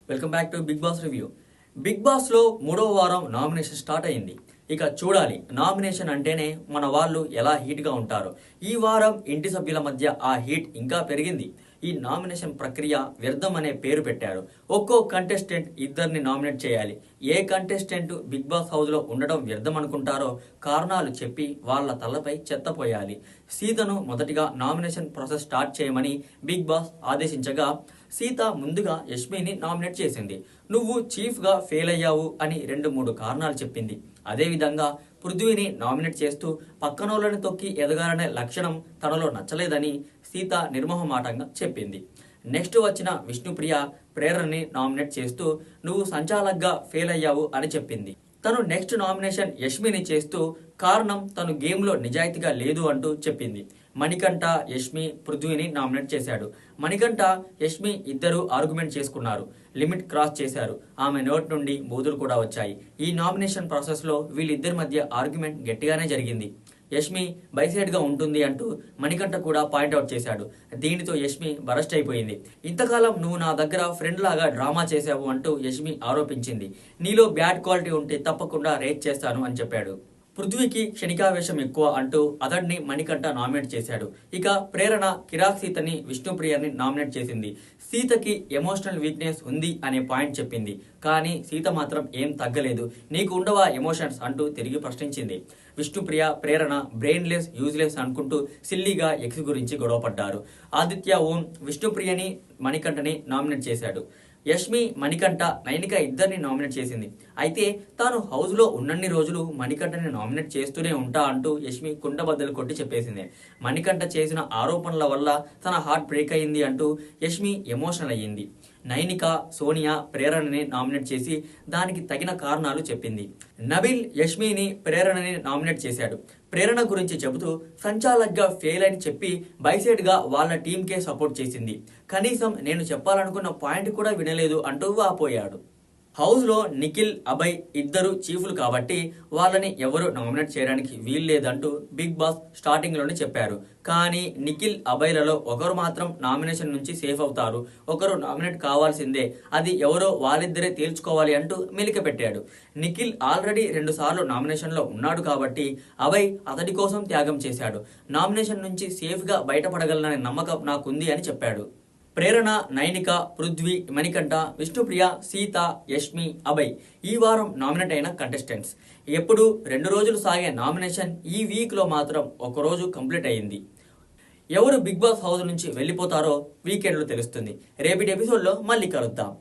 Welcome back to Bigg Boss review. Bigg బాస్లో మూడవ వారం నామినేషన్ స్టార్ట్ అయింది. ఇక చూడాలి నామినేషన్ అంటేనే మన వాళ్ళు ఎలా హీట్గా ఉంటారో. ఈ వారం ఇంటి సభ్యుల మధ్య ఆ హీట్ ఇంకా పెరిగింది. ఈ నామినేషన్ ప్రక్రియ వ్యర్థం అనే పేరు పెట్టారు. ఒక్కో కంటెస్టెంట్ ఇద్దరిని నామినేట్ చేయాలి. ఏ కంటెస్టెంట్ బిగ్ బాస్ హౌస్లో ఉండడం వ్యర్థం అనుకుంటారో కారణాలు చెప్పి వాళ్ళ తలపై చెత్తపోయాలి. సీతను మొదటిగా నామినేషన్ ప్రాసెస్ స్టార్ట్ చేయమని బిగ్ బాస్ ఆదేశించగా సీత ముందుగా యష్మిని నామినేట్ చేసింది. నువ్వు చీఫ్గా ఫెయిల్ అయ్యావు అని 2-3 కారణాలు చెప్పింది. అదేవిధంగా పృథ్వీని నామినేట్ చేస్తూ పక్కనోళ్ళని తొక్కి ఎదగాలనే లక్షణం తనలో నచ్చలేదని సీత నిర్మోహమాటంగా చెప్పింది. నెక్స్ట్ వచ్చిన విష్ణుప్రియ ప్రేరణని నామినేట్ చేస్తూ నువ్వు సంచాలక్గా ఫెయిల్ అయ్యావు అని చెప్పింది. తను నెక్స్ట్ నామినేషన్ యష్మిని చేస్తూ కారణం తను గేమ్లో నిజాయితీగా లేదు అంటూ చెప్పింది. మణికంఠ యష్మి పృథ్వీని నామినేట్ చేశాడు. మణికంఠ యష్మి ఇద్దరు ఆర్గ్యుమెంట్ చేసుకున్నారు. లిమిట్ క్రాస్ చేశారు. ఆమె నోట్ నుండి బూతులు కూడా వచ్చాయి. ఈ నామినేషన్ ప్రాసెస్లో వీళ్ళిద్దరి మధ్య ఆర్గ్యుమెంట్ గట్టిగానే జరిగింది. యష్మి బైసైడ్గా ఉంటుంది అంటూ మణికంఠ కూడా పాయింట్అవుట్ చేశాడు. దీనితో యష్మి బరస్ట్ అయిపోయింది. ఇంతకాలం నువ్వు నా దగ్గర ఫ్రెండ్ లాగా డ్రామా చేశావు అంటూ యష్మి ఆరోపించింది. నీలో బ్యాడ్ క్వాలిటీ ఉంటే తప్పకుండా రేట్ చేస్తాను అని చెప్పాడు. పృథ్వీకి క్షణికావేశం ఎక్కువ అంటూ అతడిని మణికంఠ నామినేట్ చేశాడు. ఇక ప్రేరణ కిరాక్ సీతని విష్ణుప్రియని నామినేట్ చేసింది. సీతకి ఎమోషనల్ వీక్నెస్ ఉంది అనే పాయింట్ చెప్పింది. కానీ సీత మాత్రం ఏం తగ్గలేదు. నీకు ఉండవా ఎమోషన్స్ అంటూ తిరిగి ప్రశ్నించింది. విష్ణుప్రియ ప్రేరణ బ్రెయిన్లెస్ యూజ్లెస్ అనుకుంటూ సిల్లీగా ఎక్స్ గురించి గొడవపడ్డారు. ఆదిత్య ఓం విష్ణుప్రియని మణికంఠని నామినేట్ చేశాడు. యష్మి మణికంఠ నైనిక ఇద్దరిని నామినేట్ చేసింది. అయితే తాను హౌస్లో ఉన్నన్ని రోజులు మణికంఠని నామినేట్ చేస్తూనే ఉంటా అంటూ యష్మి కుండబద్దలు కొట్టి చెప్పేసింది. మణికంఠ చేసిన ఆరోపణల వల్ల తన హార్ట్ బ్రేక్ అయింది అంటూ యష్మి ఎమోషనల్ అయ్యింది. నైనిక సోనియా ప్రేరణని నామినేట్ చేసి దానికి తగిన కారణాలు చెప్పింది. నబిల్ యష్మిని ప్రేరణని నామినేట్ చేశాడు. ప్రేరణ గురించి చెబుతూ సంచాలక్గా ఫెయిల్ అని చెప్పి బైసైడ్గా వాళ్ళ టీంకే సపోర్ట్ చేసింది. కనీసం నేను చెప్పాలనుకున్న పాయింట్ కూడా వినలేదు అంటూ వాపోయాడు. హౌస్లో నిఖిల్ అభయ్ ఇద్దరు చీఫ్లు కాబట్టి వాళ్ళని ఎవరు నామినేట్ చేయడానికి వీల్లేదంటూ బిగ్ బాస్ స్టార్టింగ్లోనే చెప్పారు. కానీ నిఖిల్ అభయ్లలో ఒకరు మాత్రం నామినేషన్ నుంచి సేఫ్ అవుతారు, ఒకరు నామినేట్ కావాల్సిందే, అది ఎవరో వాళ్ళిద్దరే తేల్చుకోవాలి అంటూ మెలిక పెట్టాడు. నిఖిల్ ఆల్రెడీ 2 సార్లు నామినేషన్లో ఉన్నాడు కాబట్టి అభయ్ అతడి కోసం త్యాగం చేశాడు. నామినేషన్ నుంచి సేఫ్గా బయటపడగలననే నమ్మకం నాకుంది అని చెప్పాడు. ప్రేరణ నైనిక పృథ్వీ మణికంఠ విష్ణుప్రియ సీత యష్మి అభయ్ ఈ వారం నామినేట్ అయిన కంటెస్టెంట్స్. ఎప్పుడు 2 రోజులు సాగే నామినేషన్ ఈ వీక్లో మాత్రం 1 రోజు కంప్లీట్ అయ్యింది. ఎవరు బిగ్ బాస్ హౌస్ నుంచి వెళ్ళిపోతారో వీకెండ్లో తెలుస్తుంది. రేపటి ఎపిసోడ్లో మళ్ళీ కలుద్దాం.